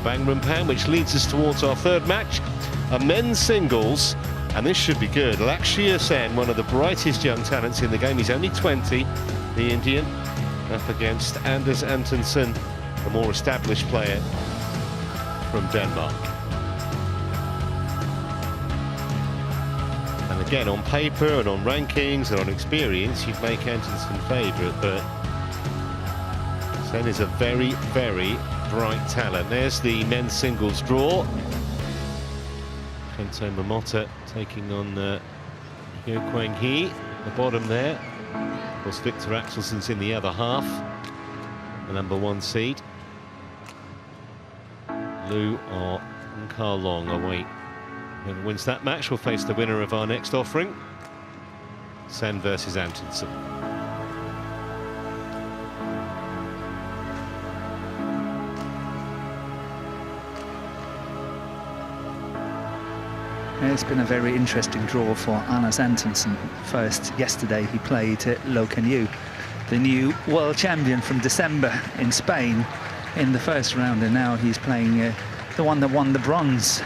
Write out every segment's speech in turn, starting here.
Bangrampan, which leads us towards our third match, a men's singles, and this should be good. Lakshya Sen, one of the brightest young talents in the game, he's only 20, the Indian, up against Anders Antonsen, a more established player from Denmark. And again, on paper and on rankings and on experience, you'd make Antonsen favourite, but Sen is a very, very bright talent. There's the men's singles draw. Kento Momota taking on Hyo Kwang Hee, the bottom there. Of course, Victor Axelsen's in the other half, the #1 seed. Lu or Nkar Long away. Whoever wins that match will face the winner of our next offering. Sen versus Antonsen. It's been a very interesting draw for Anders Antonsen. First, yesterday he played Lakshya Sen, the new world champion from December in Spain, in the first round, and now he's playing the one that won the bronze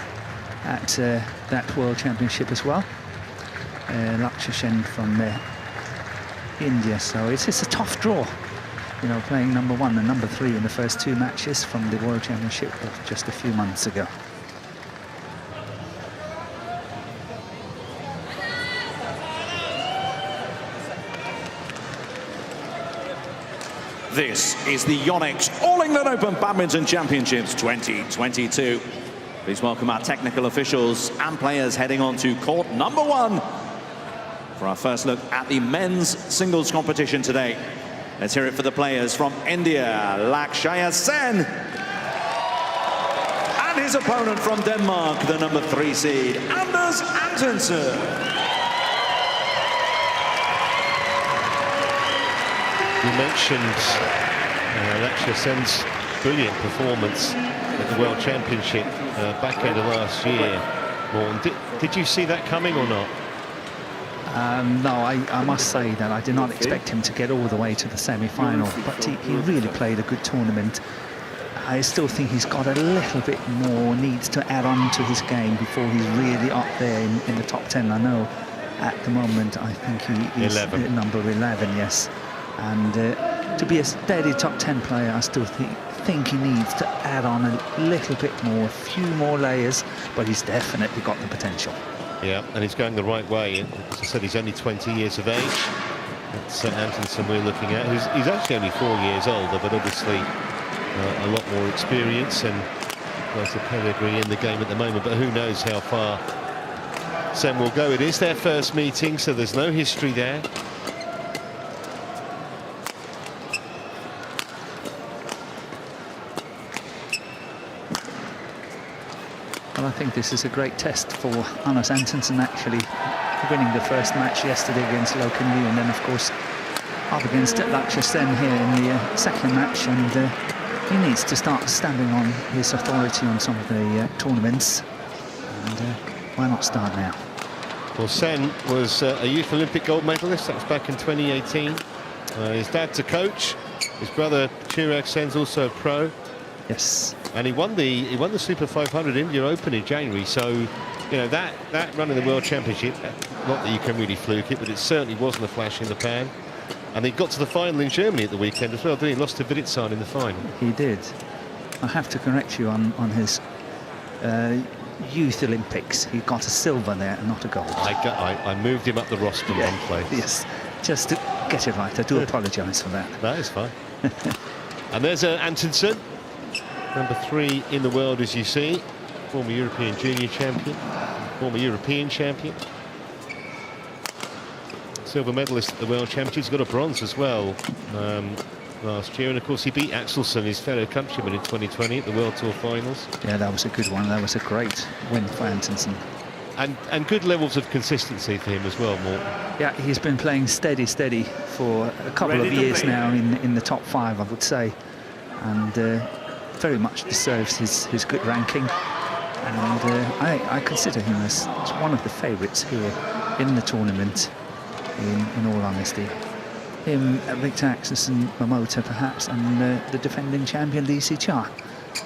at that world championship as well, Lakshya Sen from India. So it's a tough draw, you know, playing #1 and #3 in the first two matches from the world championship of just a few months ago. This is the YONEX All England Open Badminton Championships 2022. Please welcome our technical officials and players heading on to court #1 for our first look at the men's singles competition today. Let's hear it for the players from India, Lakshya Sen, and his opponent from Denmark, the #3 seed, Anders Antonsen. You mentioned Lakshya Sen's brilliant performance at the World Championship back end of last year. Morten, did you see that coming or not? No, I must say that I did not expect him to get all the way to the semi-final, but he really played a good tournament. I still think he's got a little bit more needs to add on to his game before he's really up there in the top 10. I know at the moment I think he is number 11, yes. And to be a steady top 10 player, I still think he needs to add on a little bit more, a few more layers, but he's definitely got the potential. Yeah, and he's going the right way. As I said, he's only 20 years of age. It's Antonsen we're looking at. He's actually only 4 years older, but obviously a lot more experience and there's a pedigree in the game at the moment. But who knows how far Sen will go. It is their first meeting, so there's no history there. Well, I think this is a great test for Anders Antonsen, actually, winning the first match yesterday against Lakshya Sen, and then, of course, up against Lakshya Sen here in the second match, and he needs to start standing on his authority on some of the tournaments, and why not start now? Well, Sen was a Youth Olympic gold medalist. That was back in 2018. His dad's a coach. His brother Chirag Sen's also a pro. Yes. And he won the Super 500 India Open in January. So, you know, that run in the World Championship, not that you can really fluke it, but it certainly wasn't a flash in the pan. And he got to the final in Germany at the weekend as well, didn't he? Lost to Viditsan in the final. He did. I have to correct you on his Youth Olympics. He got a silver there, not a gold. I moved him up the roster one place. Yes, just to get it right. I do apologise for that. That is fine. And there's Antonsen, #3 in the world, as you see, former European junior champion, former European champion, silver medalist at the World Championships. Got a bronze as well last year, and of course he beat Axelsen, his fellow countryman, in 2020 at the World Tour finals. Yeah, that was a good one. That was a great win for Antonsen. And good levels of consistency for him as well, Morten. Yeah, he's been playing steady for a couple of years now in the top 5, I would say, and very much deserves his good ranking. And I consider him as one of the favourites here in the tournament, in all honesty. Him, Victor Axelsen, Momota perhaps, and the defending champion Lee Si Cha.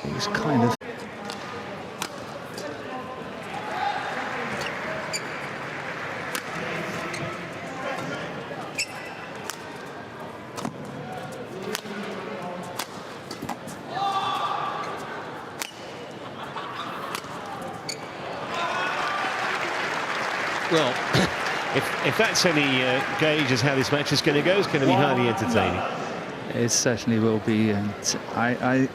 He's kind of Well, if that's any gauge as how this match is going to go, it's going to be highly entertaining. It certainly will be, and I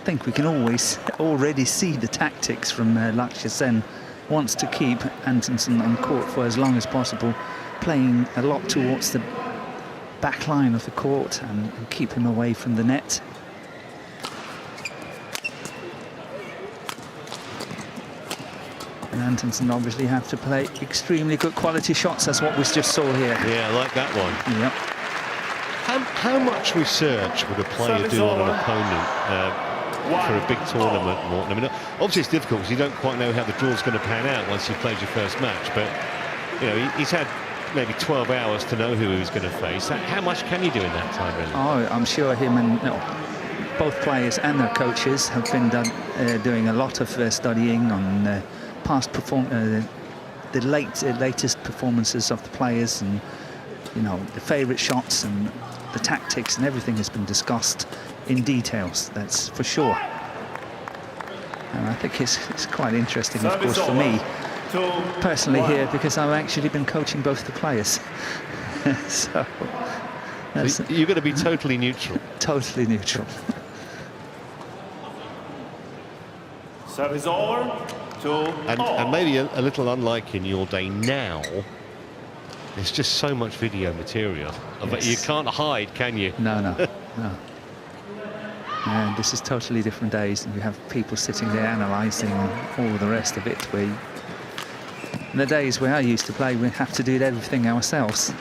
think we can already see the tactics from Lakshya Sen. Wants to keep Antonsen on court for as long as possible, playing a lot towards the back line of the court and keep him away from the net. And Antonsen obviously have to play extremely good quality shots. That's what we just saw here. Yeah, I like that one. Yep. How much research would a player do on an opponent for a big tournament, Morton? I mean, obviously it's difficult because you don't quite know how the draw's going to pan out once you've played your first match, but you know, he's had maybe 12 hours to know who he was going to face. How much can you do in that time, really? Oh, I'm sure him and both players and their coaches have been doing a lot of studying on past the latest performances of the players, and you know, the favourite shots and the tactics, and everything has been discussed in details, that's for sure. And I think it's quite interesting, of course, for me personally here, because I've actually been coaching both the players. So you're going to be totally neutral. Totally neutral. Service over. And maybe a little unlike in your day now, there's just so much video material. Yes. You can't hide, can you? No, no, no. And this is totally different days, and you have people sitting there analysing all the rest of it. In the days where I used to play, we have to do everything ourselves.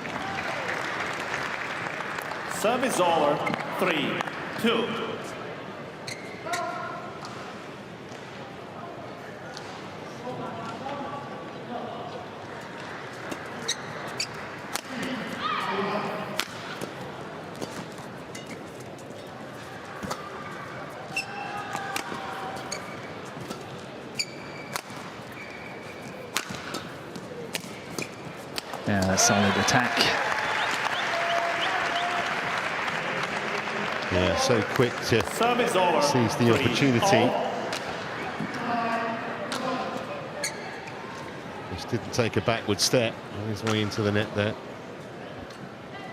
Service over. 3-2. Yeah, solid attack. Yeah, so quick to seize the opportunity. Just didn't take a backward step on his way into the net there.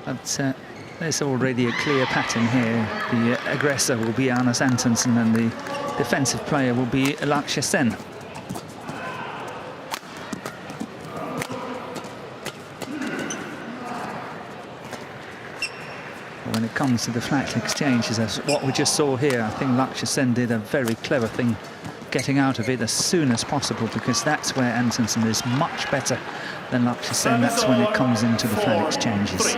But there's already a clear pattern here. The aggressor will be Antonsen, and the defensive player will be Lakshya Sen. When it comes to the flat exchanges, as what we just saw here, I think Lakshya Sen did a very clever thing, getting out of it as soon as possible, because that's where Antonsen is much better than Lakshya Sen. That's when it comes into the flat exchanges.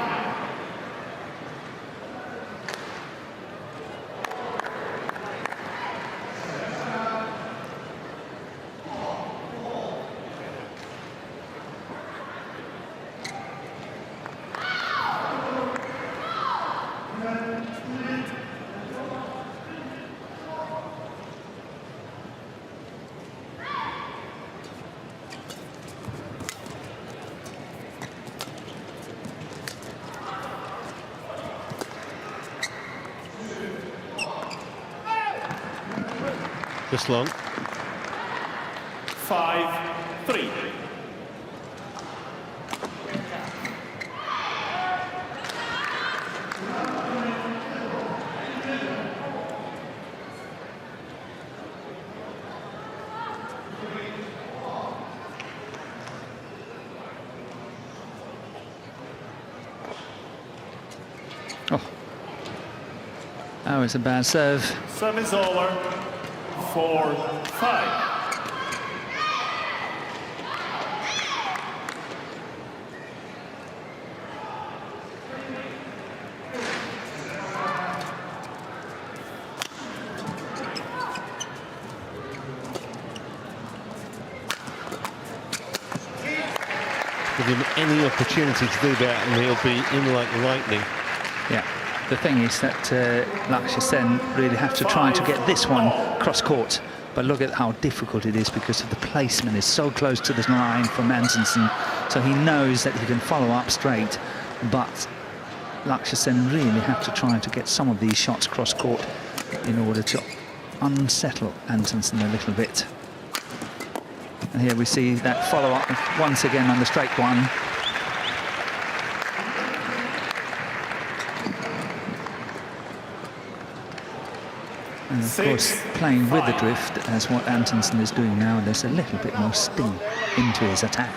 Just long. 5-3. Oh, that was a bad serve. Service over. 4-5. Give him any opportunity to do that, and he'll be in like lightning. Yeah. The thing is that Lakshya Sen really have to try to get this one cross court, but look at how difficult it is because of the placement is so close to the line from Antonsen, so he knows that he can follow up straight, but Lakshya Sen really have to try to get some of these shots cross court in order to unsettle Antonsen a little bit. And here we see that follow-up once again on the straight one. And of course, playing with the drift, as what Antonsen is doing now, there's a little bit more sting into his attack.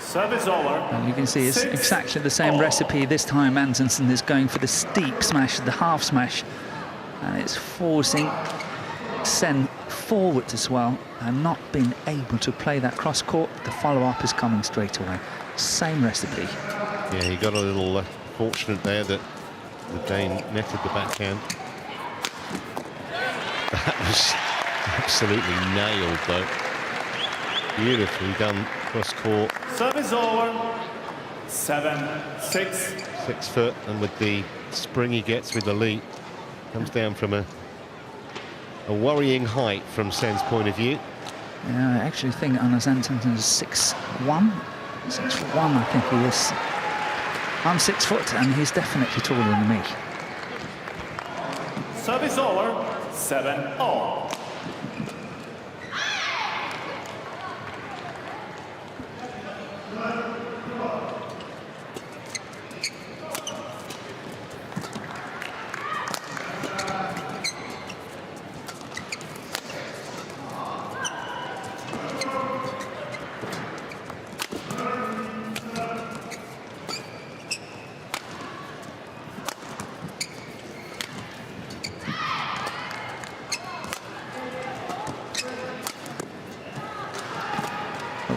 Service over. And you can see it's exactly the same recipe. This time Antonsen is going for the steep smash, the half smash, and it's forcing Sen forward as well, and not being able to play that cross court. The follow-up is coming straight away. Same recipe. Yeah, he got a little fortunate there that the Dane netted the backhand. That was absolutely nailed, though. Beautifully done cross court. Service over. 7-6. 6 foot, and with the spring he gets with the leap, comes down from a worrying height from Sen's point of view. Yeah, I actually think Anders Antonsen is 6'1". 6'1", I think he is. I'm 6 foot, and he's definitely taller than me. Service over. 7-all.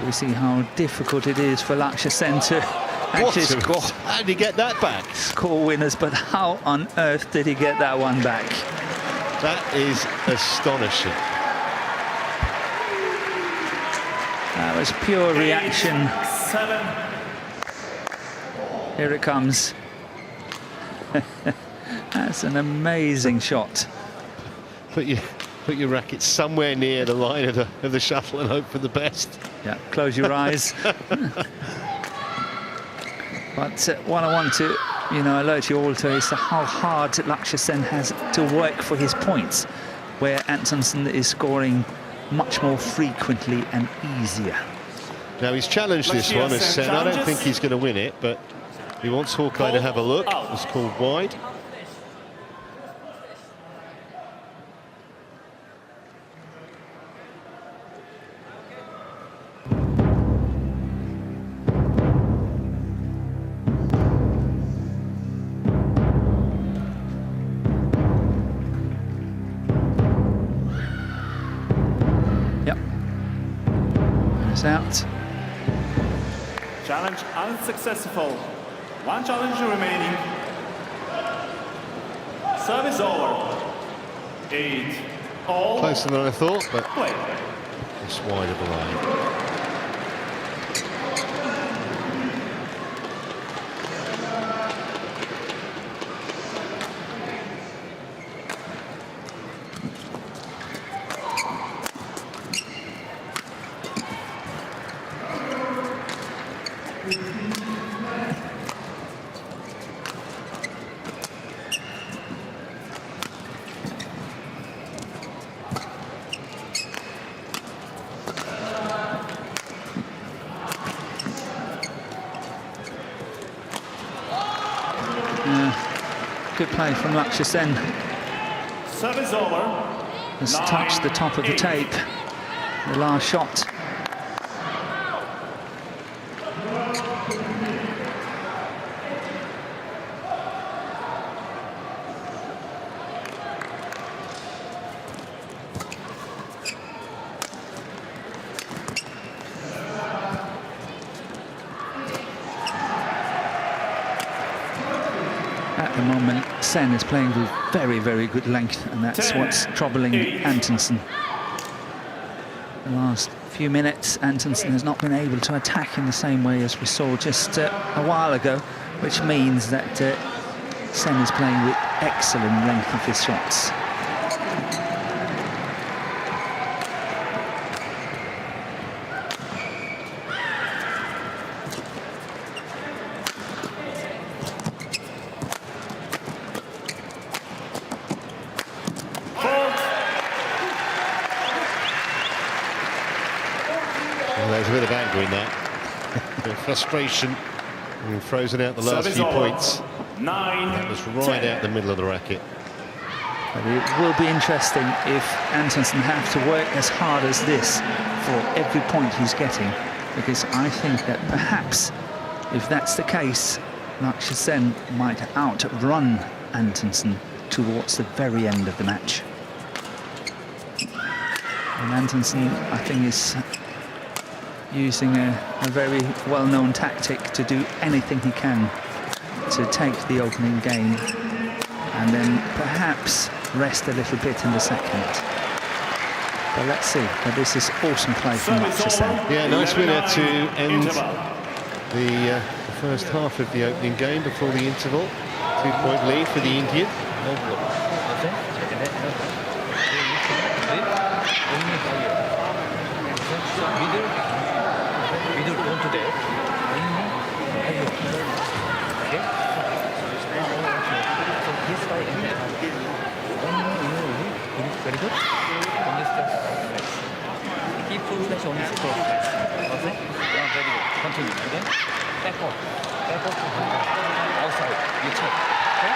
We see how difficult it is for Lakshya Sen to actually score. How did he get that back? Score winners, but how on earth did he get that one back? That is astonishing. That was pure reaction. 7. Here it comes. That's an amazing shot. Put your racket somewhere near the line of the shuttle and hope for the best. Yeah, close your eyes. But what I want to, alert you all to is how hard Lakshya Sen has to work for his points, where Antonsen is scoring much more frequently and easier. Now he's challenged this one as Sen. I don't think he's going to win it, but he wants Hawkeye to have a look. It's called wide. Out. Challenge unsuccessful. One challenge remaining. Service over. 8-all. Closer than I thought, but play. Just wide of the line. Good play from Lakshya Sen. Service over. Has touched the top of the tape. The last shot. At the moment, Sen is playing with very, very good length, and that's what's troubling Antonsen. The last few minutes, Antonsen has not been able to attack in the same way as we saw just a while ago, which means that Sen is playing with excellent length of his shots. Well, there's a bit of anger in that. A bit of frustration. Being frozen out the last few points. That was right out the middle of the racket. But it will be interesting if Antonsen have to work as hard as this for every point he's getting, because I think that perhaps, if that's the case, Lakshya Sen might outrun Antonsen towards the very end of the match. And Antonsen, I think, is using a very well-known tactic to do anything he can to take the opening game and then perhaps rest a little bit in the second. But let's see. But this is awesome play from Lakshya Sen. Yeah, nice winner to end the first half of the opening game before the interval. 2-point lead for the Indian. Very good. Keep full flash on his court. Okay? Very good. Continue. Again. Backward. Backward. Outside. You check. Okay?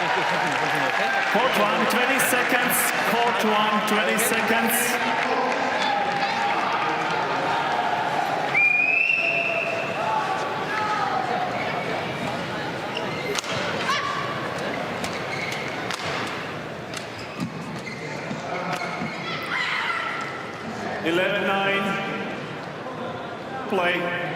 Okay, continue. Okay? Court 1, 20 seconds. Court 1, 20 seconds. Play.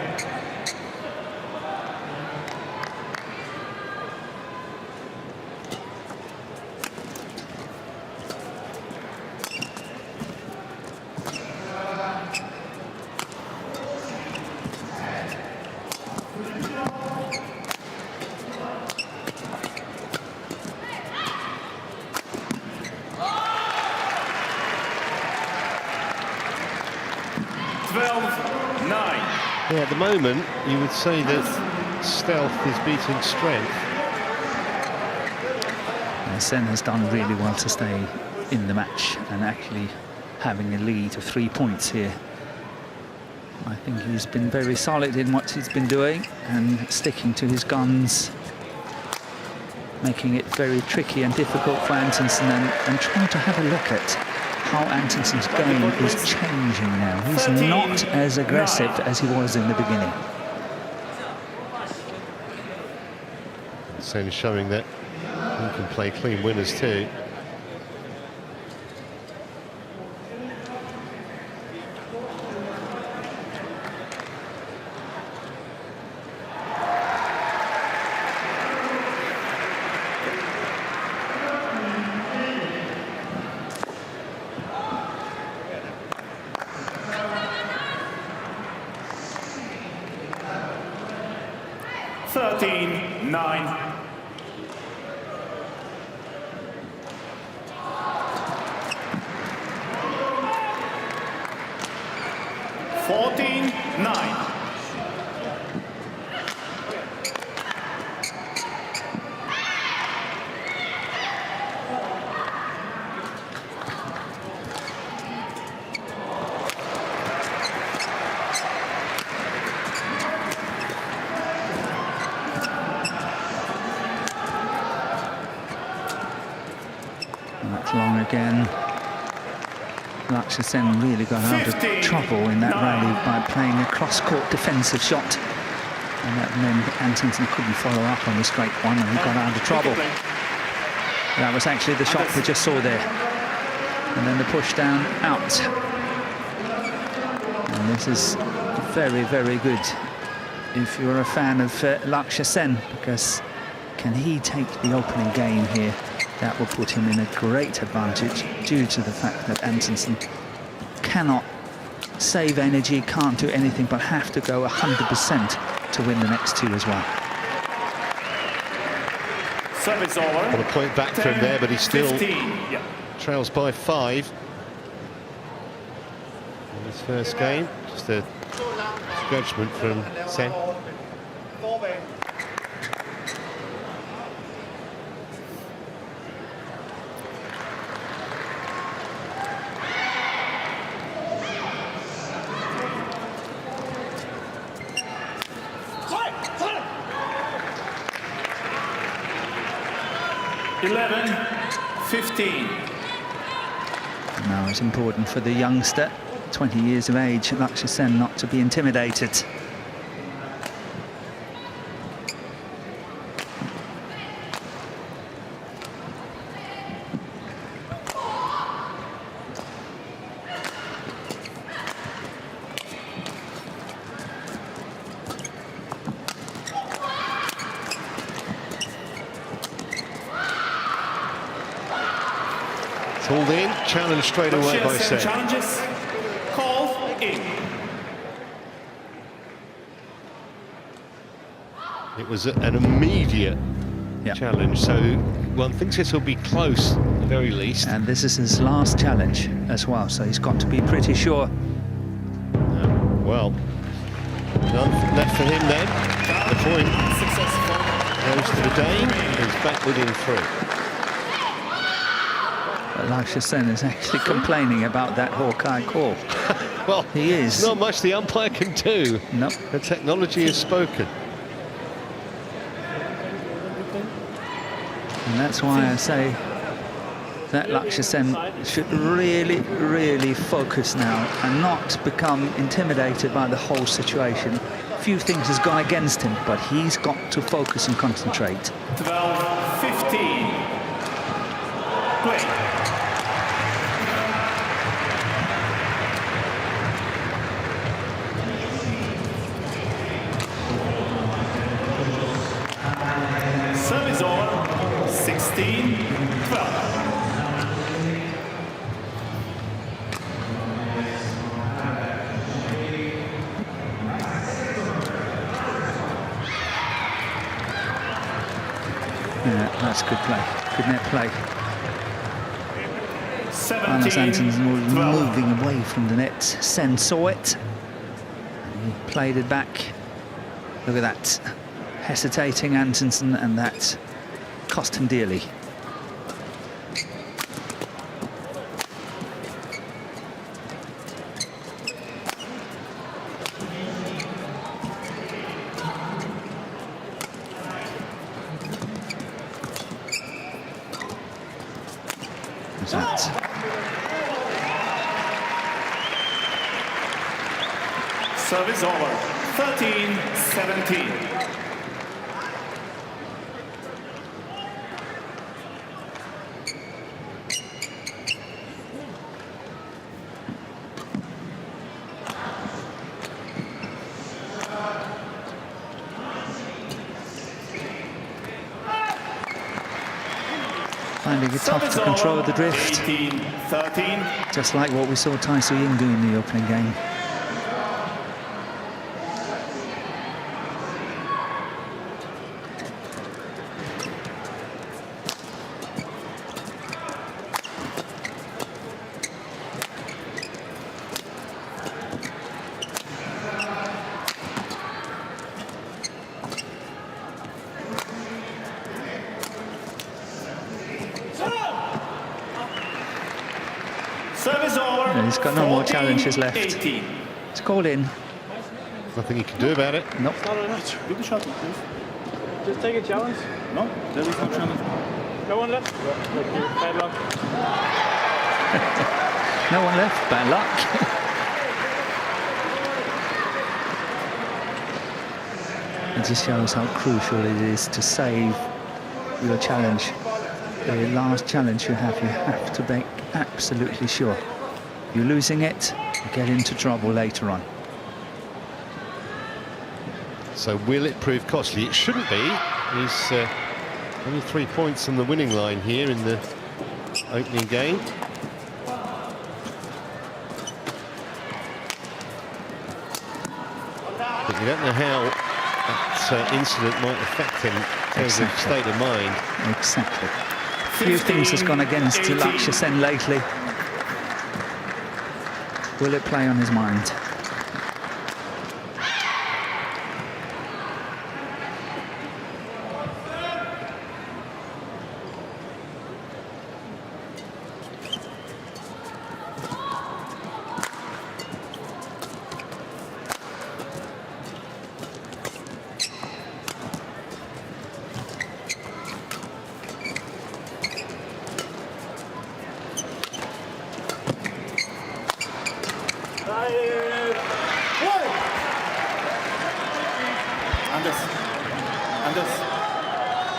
Yeah, at the moment, you would say that stealth is beating strength. Sen has done really well to stay in the match and actually having a lead of 3 points here. I think he's been very solid in what he's been doing and sticking to his guns, making it very tricky and difficult for Antonsen, and trying to have a look at how Antonsen's game is changing now. He's not as aggressive as he was in the beginning. Sen showing that he can play clean winners too. Long again. Lakshya Sen really got out of trouble in that rally by playing a cross-court defensive shot, and that meant Antonsen couldn't follow up on the straight one, and he got out of trouble. That was actually the shot we just saw there, and then the push down out. And this is very, very good if you're a fan of Lakshya Sen, because can he take the opening game here? That will put him in a great advantage due to the fact that Antonsen cannot save energy, can't do anything but have to go 100% to win the next two as well. Service over. Well, a point back from there, but he still 15. Yeah. trails by 5 in his first game. Just a judgment from Sen. Now it's important for the youngster, 20 years of age, Lakshya Sen, not to be intimidated. Pulled in, challenged straight away by Sen. Challenges called in. It was an immediate challenge, so one thinks this will be close at the very least. And this is his last challenge as well, so he's got to be pretty sure. Well, none left for him then. The point goes to the Dane, who's back within 3. But Lakshya Sen is actually complaining about that Hawkeye call. Well, he is. There's not much the umpire can do. Nope. The technology has spoken. And that's why I say that Lakshya Sen should really, really focus now and not become intimidated by the whole situation. Few things has gone against him, but he's got to focus and concentrate. 12-15. Play. Service over. 16-12. Yeah, that's good play. Good net play. 17-12. Moving away from the net. Sen saw it. He played it back. Look at that. Hesitating Antonsen, and that cost him dearly. Who's that? Service over. 13-17. Finding it tough to control the drift. 18-13. Just like what we saw Tai Su-ying do in the opening game. Service over. And he's got no more challenges left. 18. It's called in. Nothing you can do about it. Nope. Give the shot, please. Just take a challenge. No, there is no challenge. No one left. Bad luck. No one left. Bad luck. It just shows how crucial it is to save your challenge. The last challenge you have to make absolutely sure. You're losing it, you get into trouble later on. So will it prove costly? It shouldn't be. He's only 3 points on the winning line here in the opening game. You don't know how that incident might affect him in terms of state of mind. Exactly. Few things has gone against Lakshya Sen lately. Will it play on his mind?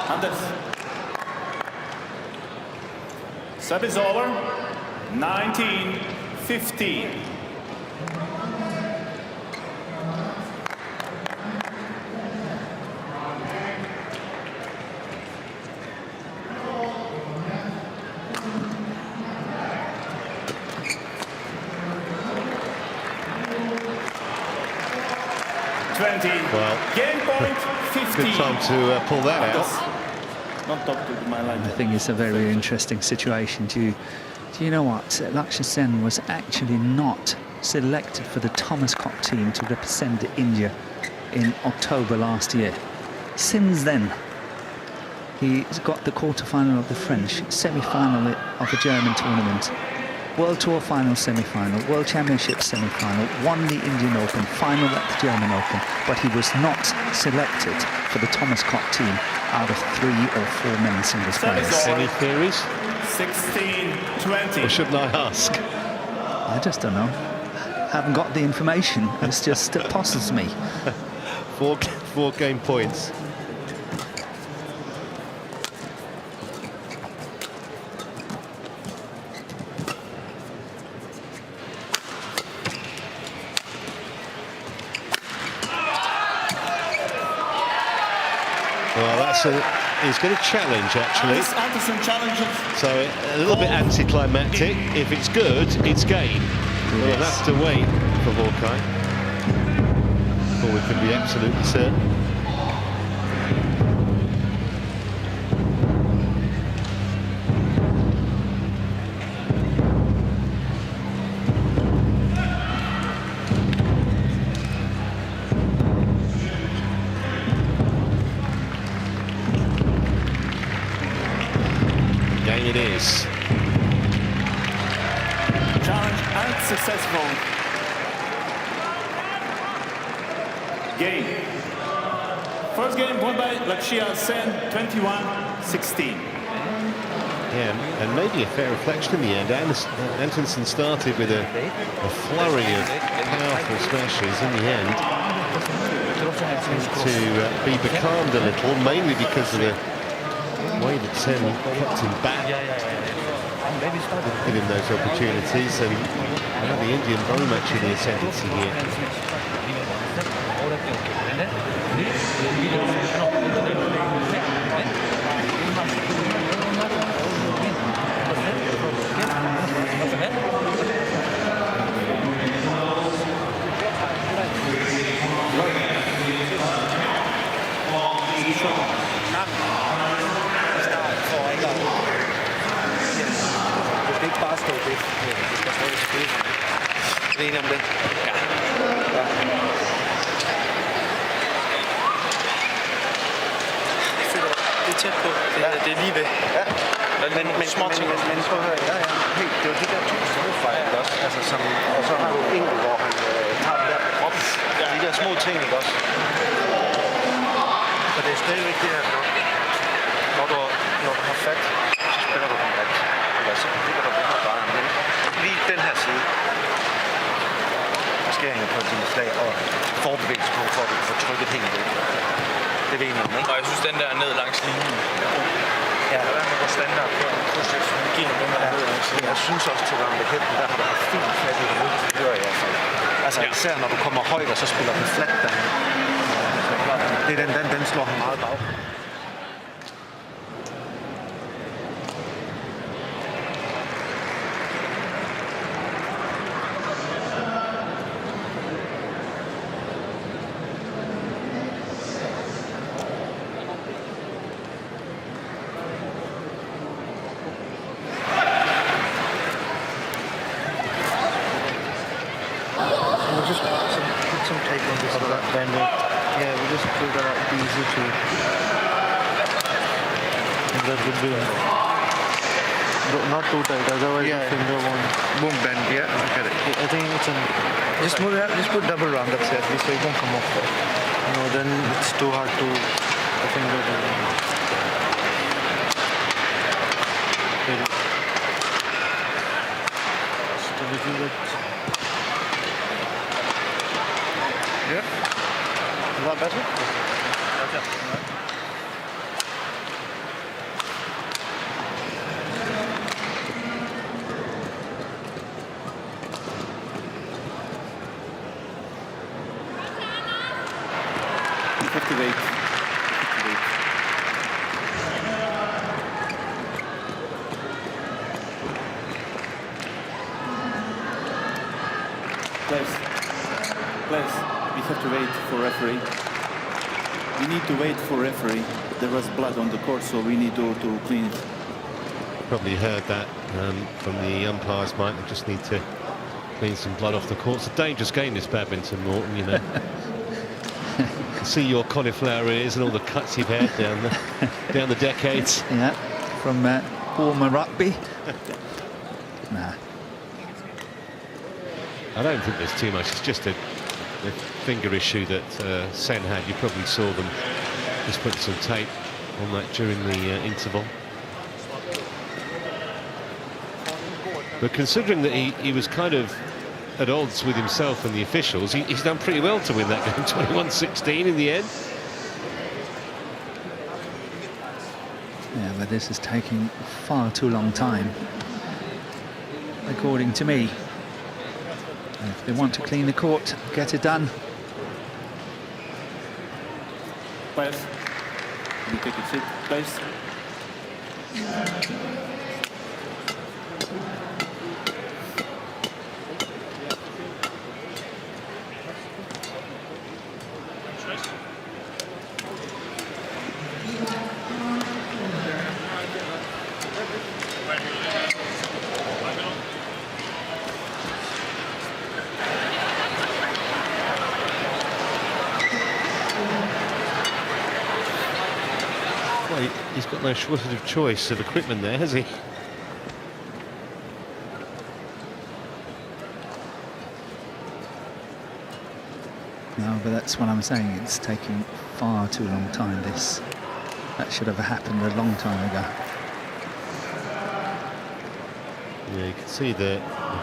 Anders. Set is over. 19-15. Well, game point 15. Good time to pull that out. Not talk to my line. I think it's a very interesting situation. Do you know what? Lakshya Sen was actually not selected for the Thomas Cup team to represent India in October last year. Since then, he's got the quarter-final of the French, semi-final of the German tournament, World Tour final semi-final, World Championships semi-final, won the Indian Open, final at the German Open, but he was not selected for the Thomas Cup team out of 3 or 4 men's singles players. Any theories? 16-20. Or shouldn't I ask? I just don't know. Haven't got the information. It puzzles me. four game points. Well, he's going to challenge, actually. Antonsen challenges. So a little bit anticlimactic. If it's good, it's game. We'll have to wait for Hawkeye before we can be absolutely certain. It is. Challenge unsuccessful. Game. First game won by Lakshya Sen, 21-16. Yeah, and maybe a fair reflection in the end. Antonsen started with a flurry of powerful smashes. In the end, to be becalmed a little, mainly because of the way that Sen kept him back, give him those opportunities, and the Indian very much in the ascendancy here. Det er tæt på. Det er lige ved. Ja. Men små ting. Men prøv at høre, helt, det er jo de der 2 strømfejl, ikke også? Altså, som, og så har du en enkelt, hvor han tager den der på kroppen. Ja. De der små ting, ikke også? Så det er stadigvæk det her, når du har fat, så spiller du den rigtigt. Eller så ligger du den her bare. Men lige den her side, der sker hænge på dine slag og forbevægelse på, for at du kan få trykket helt væk. Det ved man, ikke? Og jeg synes, den der ned langs linjen. Ja, der er noget standard på en proces, som giver den der ned langs linjen. Jeg synes også til Rambe Hætten, der har du haft fint fat i det ud. Det gør jeg i hvert fald. Altså især når du kommer højt, og så spiller den flat derhen. Det er den slår han meget bag. some take on this bend it. Yeah, we just put it easy to. That would be not too tight, otherwise the finger won't bend. Yeah, I get it. I think it's just move it. Just put double round. That's it. So it won't come off there. You know, then it's too hard to the finger to. Just a little bit. Yeah. Is that better? Okay. Players, we have to wait for referee. We need to wait for referee. There was blood on the court, so we need to clean it. Probably heard that from the umpires, Mike. We just need to clean some blood off the court. It's a dangerous game, this badminton, Morton, you know. You can see your cauliflower ears and all the cuts you've had down the decades. Yeah, from former rugby. Nah. I don't think there's too much. It's just a finger issue that Sen had. You probably saw them just put some tape on that during the interval. But considering that he was kind of at odds with himself and the officials, he's done pretty well to win that game 21-16 in the end. Yeah, but this is taking far too long time, according to me. If they want to clean the court, get it done. Players, you take a seat, please. He's got no shortage of choice of equipment there, has he? No, but that's what I'm saying. It's taking far too long time, this. That should have happened a long time ago. Yeah, you can see the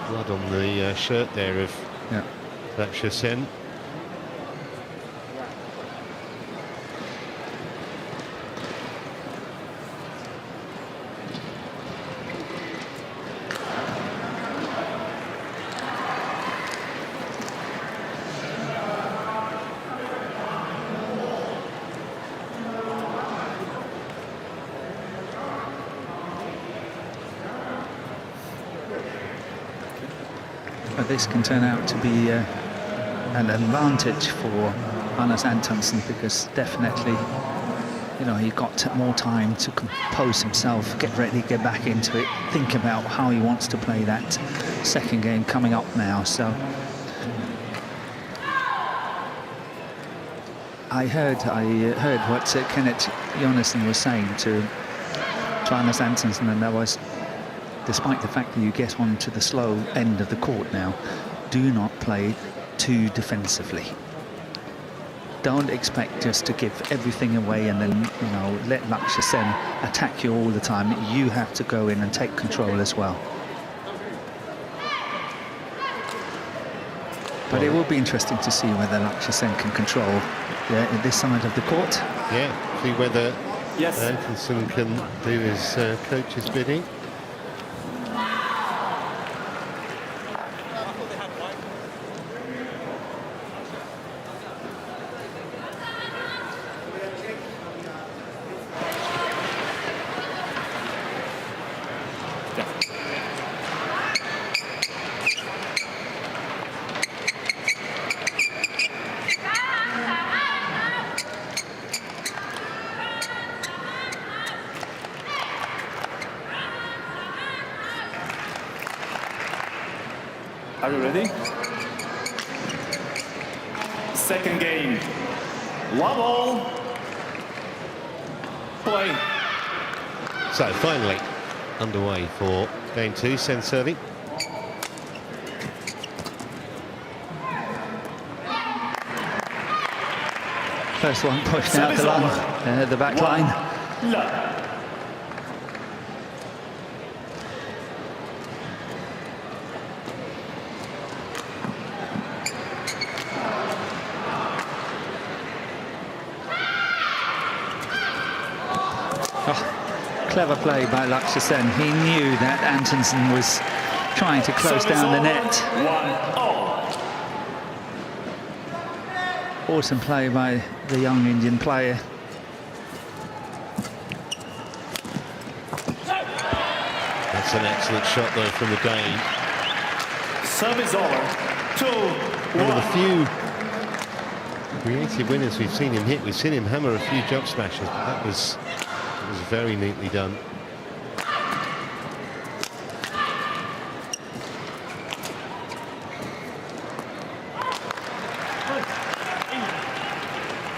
blood on the shirt there of Lakshya Sen. But this can turn out to be an advantage for Antonsen, because definitely, you know, he got more time to compose himself, get ready, get back into it, think about how he wants to play that second game coming up now. So I heard what Kenneth Jonassen was saying to Antonsen, and that was, despite the fact that you get onto the slow end of the court now, do not play too defensively. Don't expect just to give everything away and then, you know, let Lakshya Sen attack you all the time. You have to go in and take control as well. But it will be interesting to see whether Lakshya Sen can control this side of the court. Yeah, see whether Antonsen can do his coach's bidding. Are you ready? Second game. Love all. Play. So finally underway for game 2. Sen serving. First one pushed out the line, the back line. Oh, clever play by Lakshya Sen. He knew that Antonsen was trying to close down the net. 1-0. Awesome play by the young Indian player. That's an excellent shot though from the Dane. Service over. 2-1. One of the few creative winners we've seen him hit. We've seen him hammer a few jump smashes, but that was very neatly done.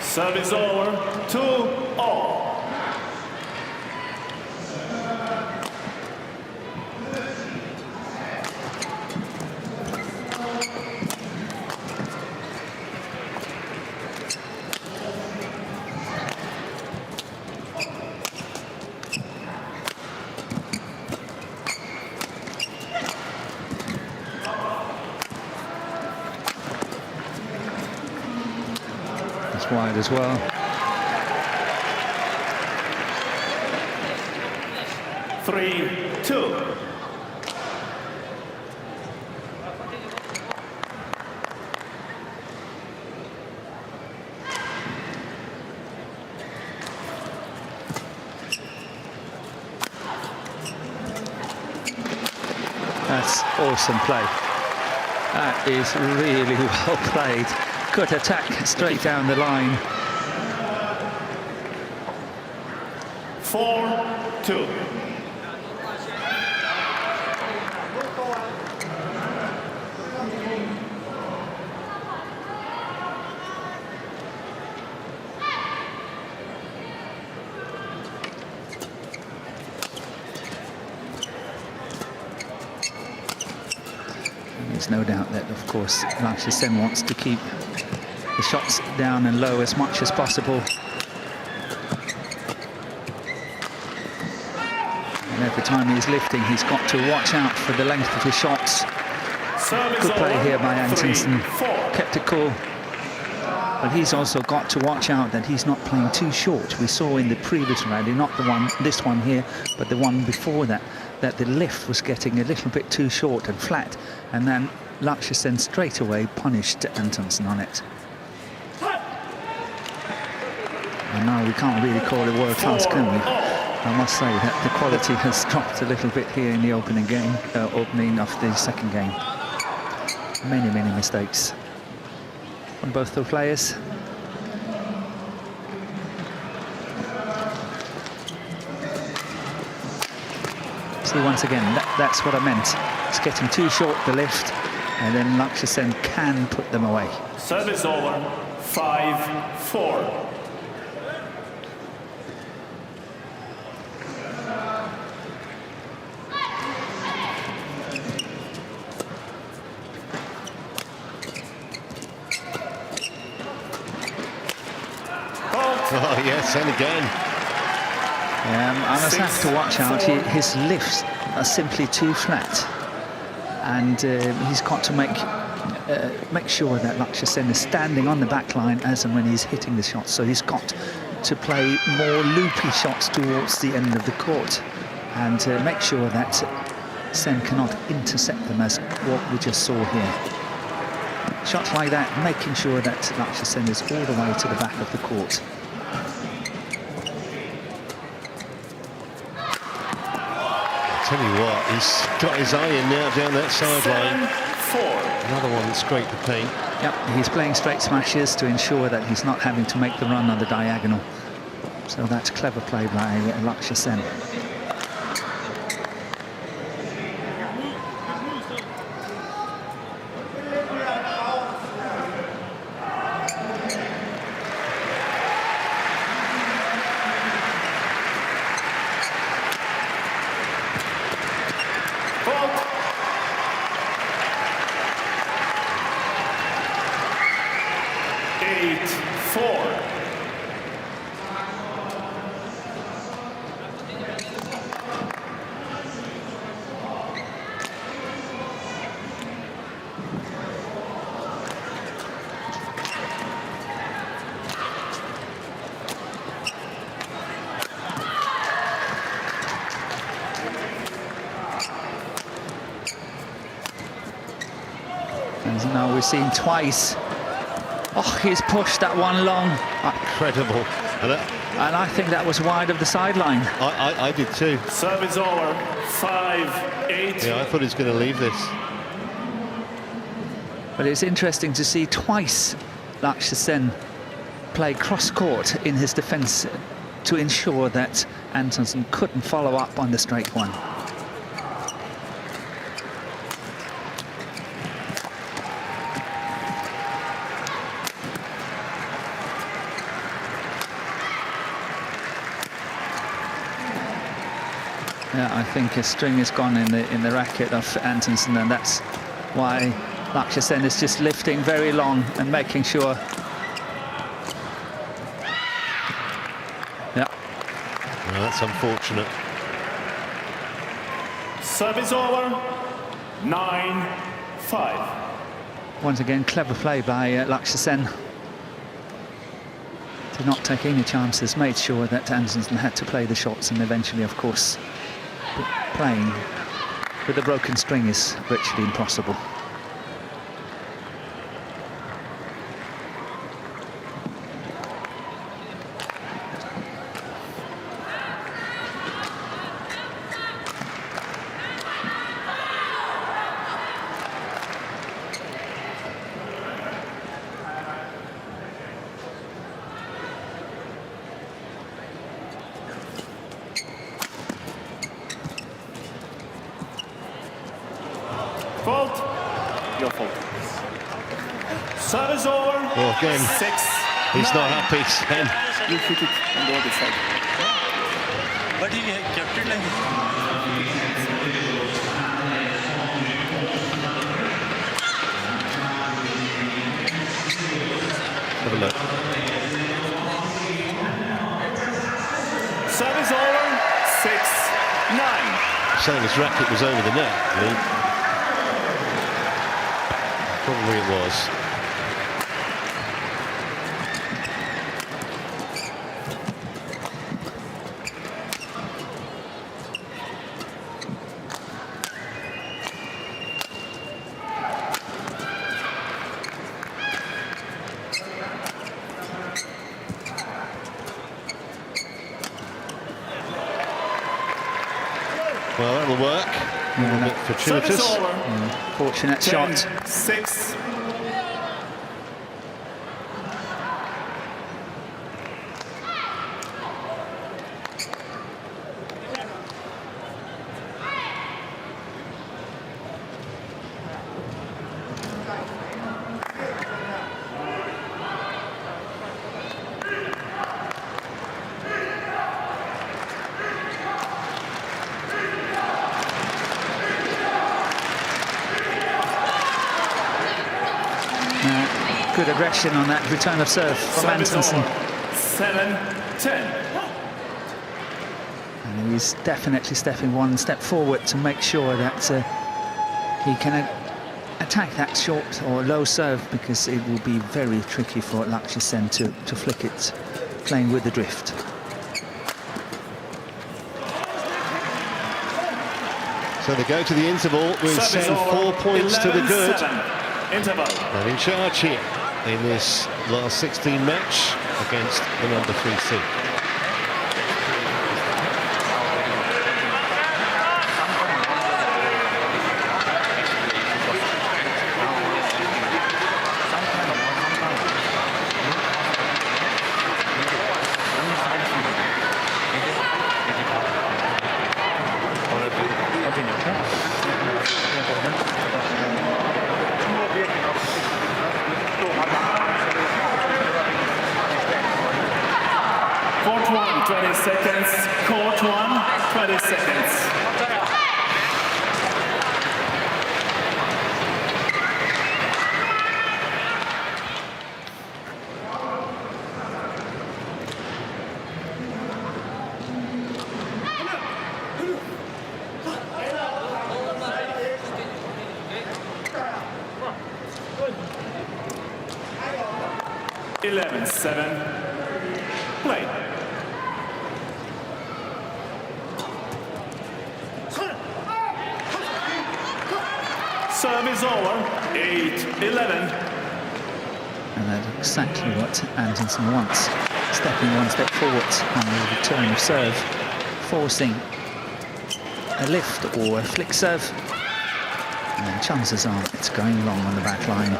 Service over. 2-0. Wide as well. Three, 2. That's awesome play. That is really well played. Good attack straight down the line. 4-2. There's no doubt that, of course, Lakshya Sen wants to keep the shots down and low as much as possible. And every time he's lifting, he's got to watch out for the length of his shots. Good play here by Antonsen. Kept it cool. But he's also got to watch out that he's not playing too short. We saw in the previous rally, not the one, this one here, but the one before that, that the lift was getting a little bit too short and flat. And then Lakshya Sen straight away punished Antonsen on it. And now we can't really call it world class, can we? I must say that the quality has dropped a little bit here in the opening game, opening of the second game. Many mistakes on both the players. See, once again, that's what I meant. It's getting too short, the lift, and then Lakshya Sen can put them away. Service over. 5-4. Oh yes, and again. I must have to watch out. His lifts are simply too flat, and he's got to make sure that Lakshya Sen is standing on the back line as and when he's hitting the shots. So he's got to play more loopy shots towards the end of the court, and make sure that Sen cannot intercept them, as what we just saw here. Shots like that, making sure that Lakshya Sen is all the way to the back of the court. Tell you what, he's got his eye in now down that sideline. Another one that's great to paint. Yep, he's playing straight smashes to ensure that he's not having to make the run on the diagonal. So that's clever play by Lakshya Sen. 8-4. And now we're seeing twice. Oh, he's pushed that one long. Incredible. And I think that was wide of the sideline. I did too. Service over, 5-8. Yeah, I thought he was going to leave this. But it's interesting to see twice Lakshya Sen play cross-court in his defence to ensure that Antonsen couldn't follow up on the straight one. Yeah, I think a string is gone in the racket of Antonsen, and that's why Lakshya Sen is just lifting very long and making sure. Yeah. Well, that's unfortunate. Service over, 9-5. Once again, clever play by Lakshya Sen. Did not take any chances, made sure that Antonsen had to play the shots, and eventually, of course, playing with a broken string is virtually impossible. Fault. Your fault. Service over. Well, again, 6. he's not happy, Sen. You hit it on the other side. But he kept it like this. Have a look. Service over, 6-9. Saying his racket was over the net, Lee. Probably it was. Well, that'll work. A little bit fortuitous. Service over, Fortunate shot. 10-6. Good aggression on that return of serve from Service Antonsen. over, 7-10. And he's definitely stepping one step forward to make sure that he can attack that short or low serve, because it will be very tricky for Lakshya Sen to flick it, playing with the drift. So they go to the interval with Service Sen over, 4 points to the good. 11-7. Interval. And in charge here in this last 16 match against the number 3 seed. Court 1, 20 seconds. Court 1, 20 seconds. 11-7. Play. Serve is over. 8-11. And that's exactly what Antonsen wants. Stepping one step forward on the return of serve, forcing a lift or a flick serve. And chances are it's going long on the back line.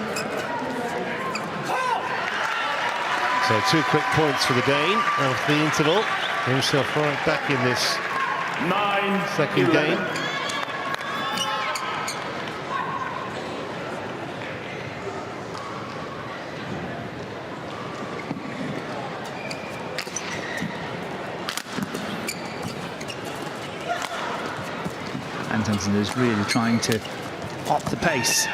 So 2 quick points for the Dane after the interval. Himself right back in this 9-11. second game. Antonsen is really trying to up the pace.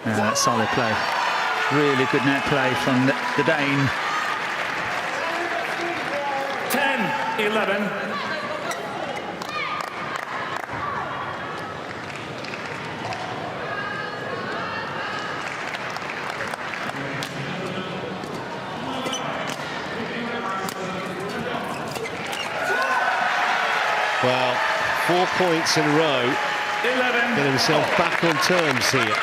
That's solid play. Really good net play from the Dane. 10-11. Well, 4 points in a row. 11. Get himself back on terms here.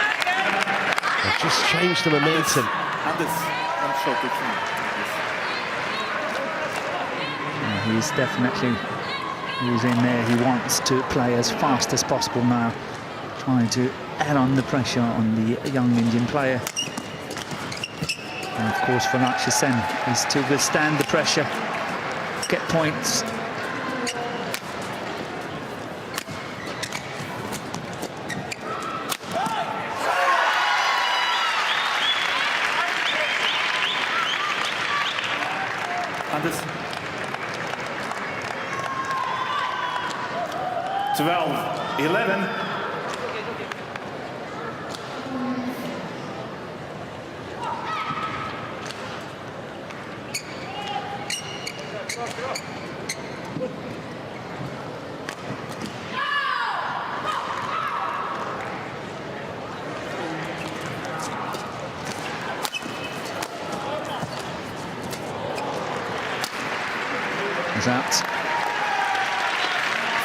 They've just changed the momentum. He's definitely, he's in there. He wants to play as fast as possible now, trying to add on the pressure on the young Indian player. And of course for Lakshya Sen is to withstand the pressure, get points. Anders. 12-11. Is out.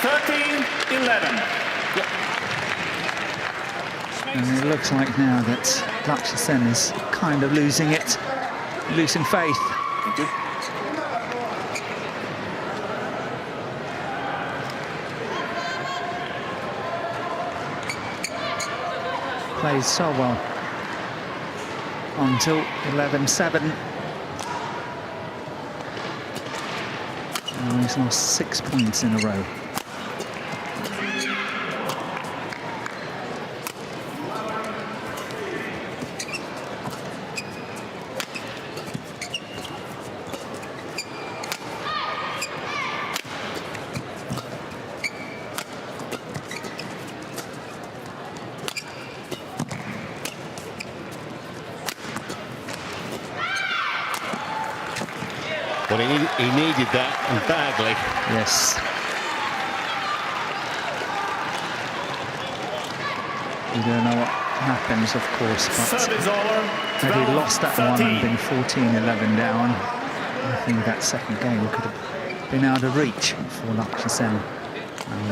13-11. And it looks like now that Lakshya Sen is kind of losing it, losing faith. Thank you. Plays so well until 11-7. Now he's lost 6 points in a row. Well, he needed that badly. Yes. We don't know what happens, of course, but Serve is over. had he lost that one and been 14-11 down, I think that second game could have been out of reach for Lakshya Sen.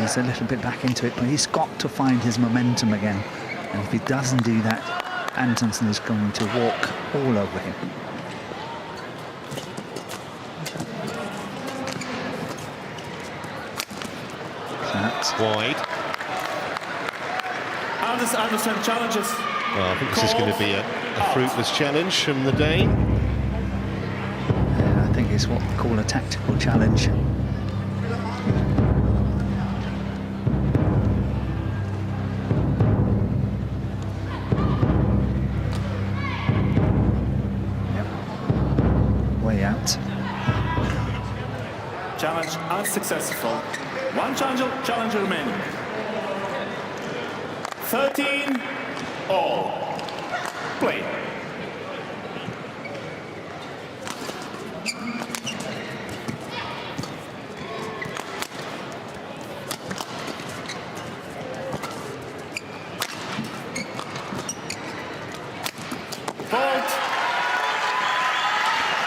He's a little bit back into it, but he's got to find his momentum again. And if he doesn't do that, Antonsen is going to walk all over him. Wide. Antonsen challenges. Well, I think this is going to be a fruitless challenge from the Dane. I think it's what we call a tactical challenge. Yep. Way out. Challenge unsuccessful. One challenger remaining. 13 all. Play. fault.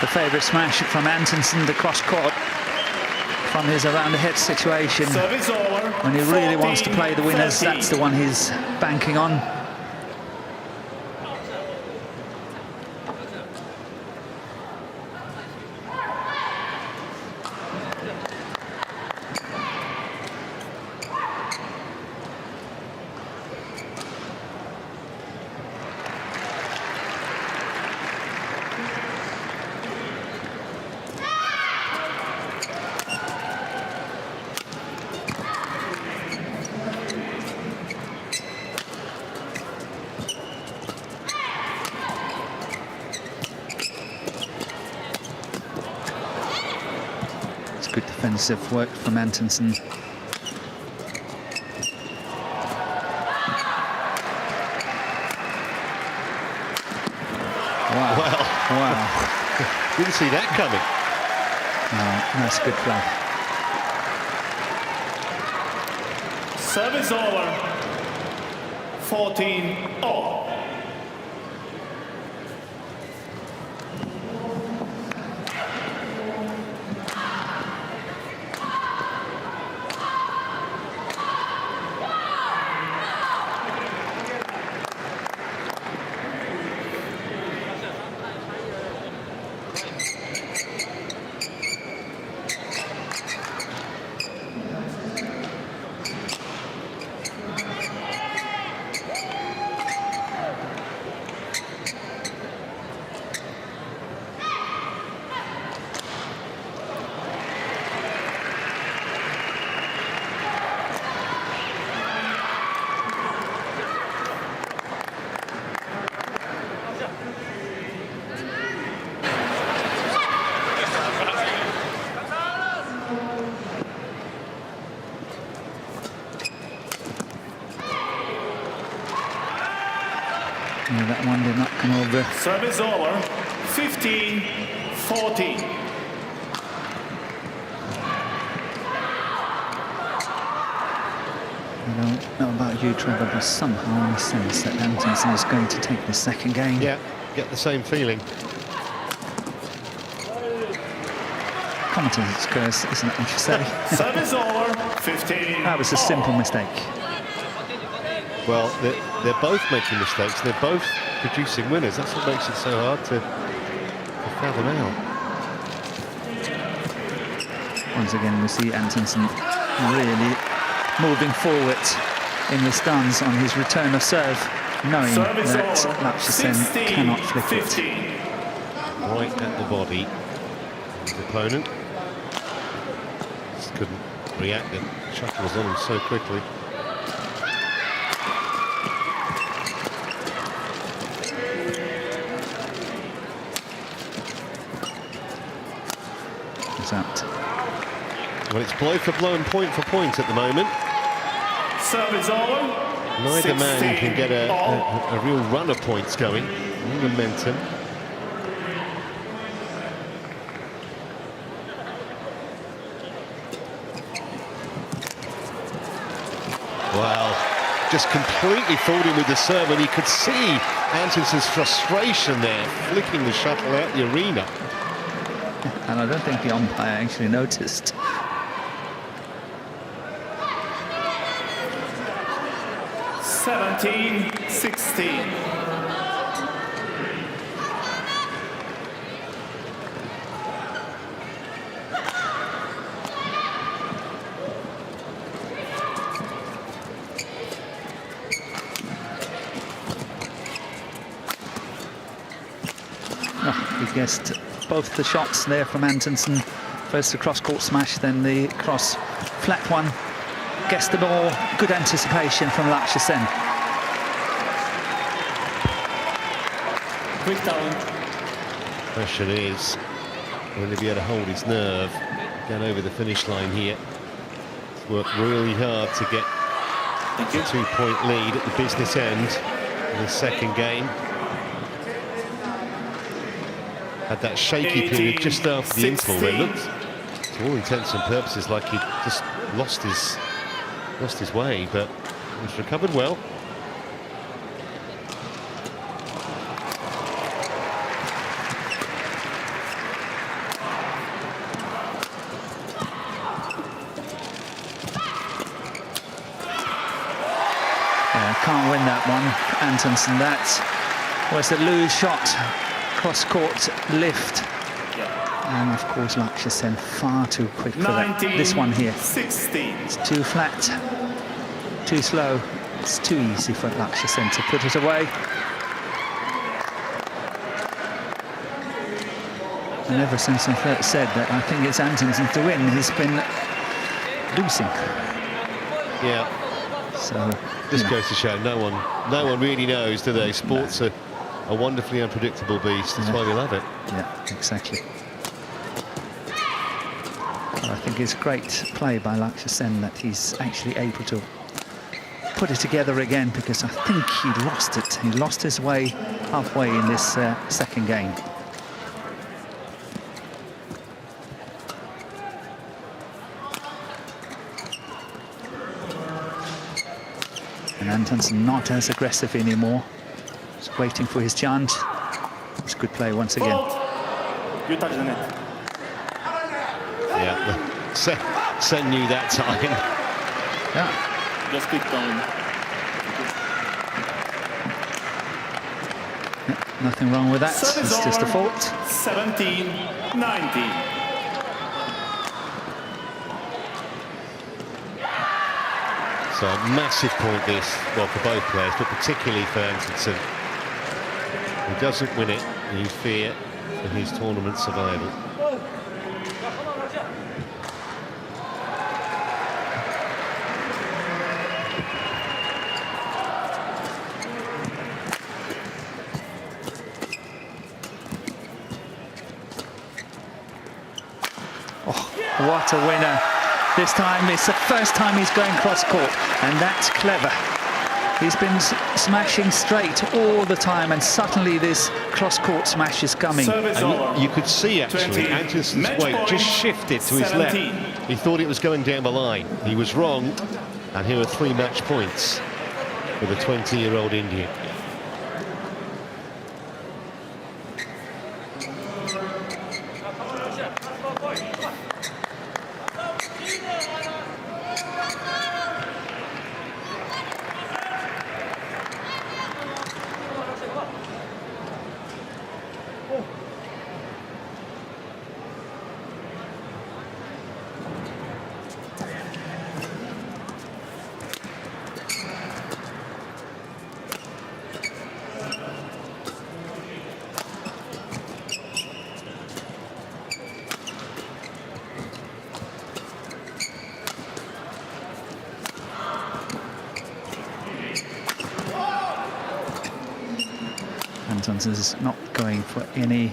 The favourite smash from Antonsen, the cross court from his around the head situation. Service over. When he really wants to play the winners, 14-13. that's the one he's banking on. Good defensive work from Antonsen. Wow. Wow. Didn't see that coming. No, that's good play. Service over. 14-all. Yeah, that one did not come over. Service over. 15-14. I don't know about you, Trevor, but somehow I sense that Antonsen is going to take the second game. Yeah, get the same feeling. Commentator's curse, isn't it, what you say? Service over. 15. That was a simple mistake. Well, they're both making mistakes. They're both producing winners. That's what makes it so hard to fathom out. Once again, we see Antonsen really moving forward in the stance on his return of serve, knowing Service that over. Lakshya Sen cannot flip it. 15. Right at the body of his opponent. Just couldn't react. The shuttle was on him so quickly. It's out. Well, it's blow for blow and point for point at the moment. Service over. Neither man can get a real run of points going. Momentum. Wow, just completely fooled him with the serve, and he could see Antonsen's frustration there, flicking the shuttle out the arena. And I don't think the umpire actually noticed. Seventeen, 16. Oh, he guessed both the shots there from Antonsen. First the cross-court smash, then the cross flat one. Guessed the ball. Good anticipation from Lakshya Sen. Quick talent. Question is, will he be able to hold his nerve, get over the finish line here? He's worked really hard to get a 2-point lead at the business end in the second game. Had that shaky period just after the interval where it looked, to all intents and purposes, like he just lost his way, but he's recovered well. one. Antonsen, that was a loose shot, cross-court lift. And of course, Lakshya Sen far too quick for that. This one here. 16. It's too flat, too slow. It's too easy for Lakshya Sen to put it away. And ever since I first said that I think it's Antonsen to win, he's been losing. Yeah. So this goes to show no one really knows, do they? Sports are a wonderfully unpredictable beast. That's why we love it. Yeah, exactly. I think it's great play by Lakshya Sen that he's actually able to put it together again, because I think he lost it. He lost his way halfway in this second game. And Antonsen not as aggressive anymore. Just waiting for his chance. It's a good play once again. You touch the net. Yeah, Sen knew that time. Yeah. Just keep going. Yeah, nothing wrong with that. It's just a fault. 17-19. So a massive point this, well, for both players, but particularly for Antonsen. He doesn't win it, you fear for his tournament survival. What a winner. This time it's the first time he's going cross-court, and that's clever. He's been smashing straight all the time, and suddenly this cross-court smash is coming. And you could see, actually, Antonsen's weight just shifted to his left. He thought it was going down the line. He was wrong, and here are 3 match points for the 20-year-old Indian. Antonsen's not going for any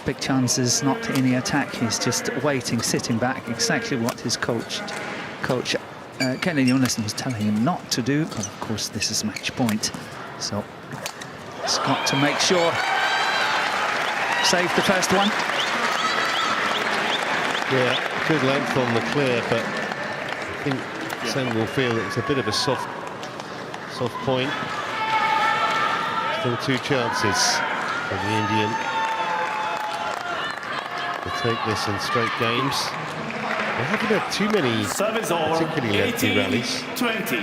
big chances, not any attack. He's just waiting, sitting back, exactly what his coach Kennedy Johnson was telling him not to do. But of course, this is match point, so he's got to make sure. Save the first one. Yeah, good length on the clear, but I think Sen will feel that it's a bit of a soft point. Still 2 chances for the Indian to take this in straight games. They haven't had too many particularly lengthy rallies. 20.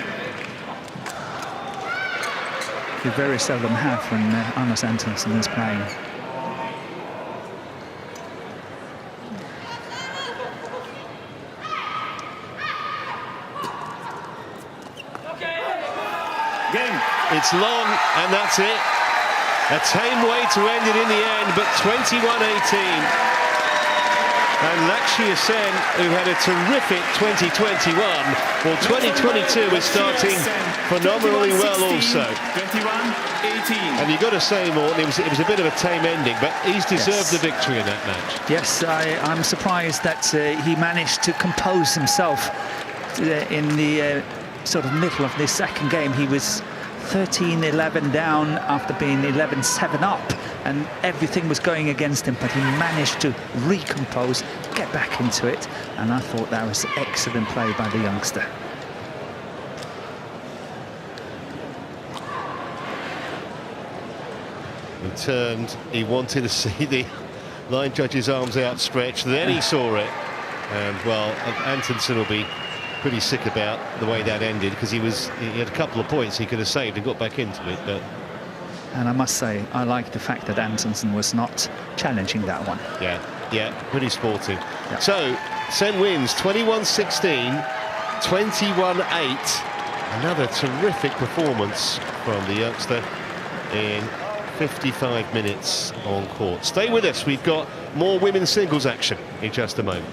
You very seldom have when Anders Antonsen is playing. It's long, and that's it. A tame way to end it in the end, but 21-18. And Lakshya Sen, who had a terrific 2021, well, 2022 is starting phenomenally well also. 21-18. And you've got to say, Morten, it was a bit of a tame ending, but he's deserved the victory in that match. Yes, I'm surprised that he managed to compose himself in the sort of middle of this second game. He was 13-11 down after being 11-7 up, and everything was going against him, but he managed to recompose, get back into it, and I thought that was excellent play by the youngster. He turned, he wanted to see the line judge's arms outstretched, then he saw it, and well, Antonsen will be pretty sick about the way that ended, because he had a couple of points he could have saved and got back into it. But And I must say, I like the fact that Antonsen was not challenging that one. yeah, pretty sporting. Yeah. So Sen wins 21-16, 21-8. Another terrific performance from the youngster in 55 minutes on court. Stay with us, we've got more women's singles action in just a moment.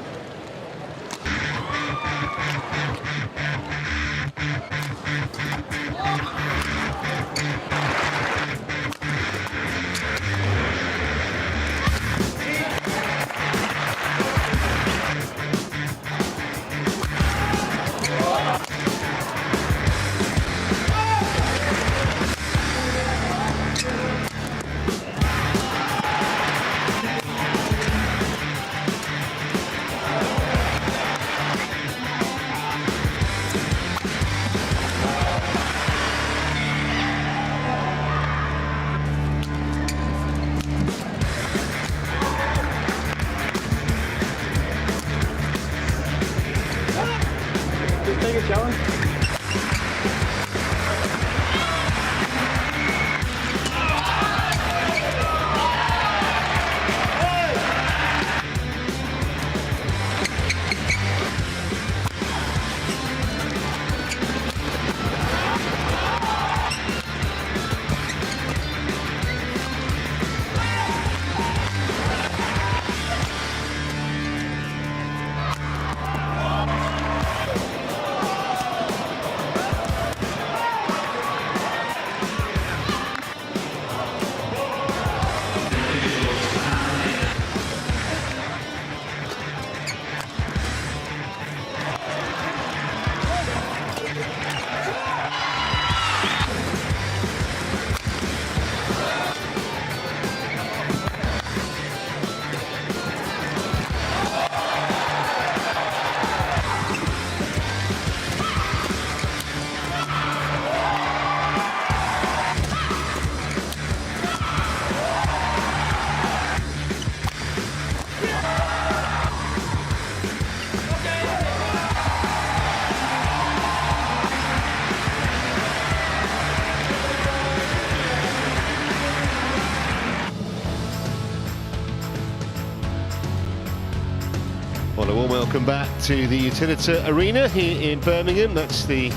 Well, a warm welcome back to the Utilita Arena here in Birmingham. That's the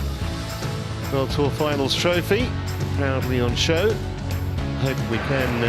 World Tour Finals trophy, proudly on show. Hope we can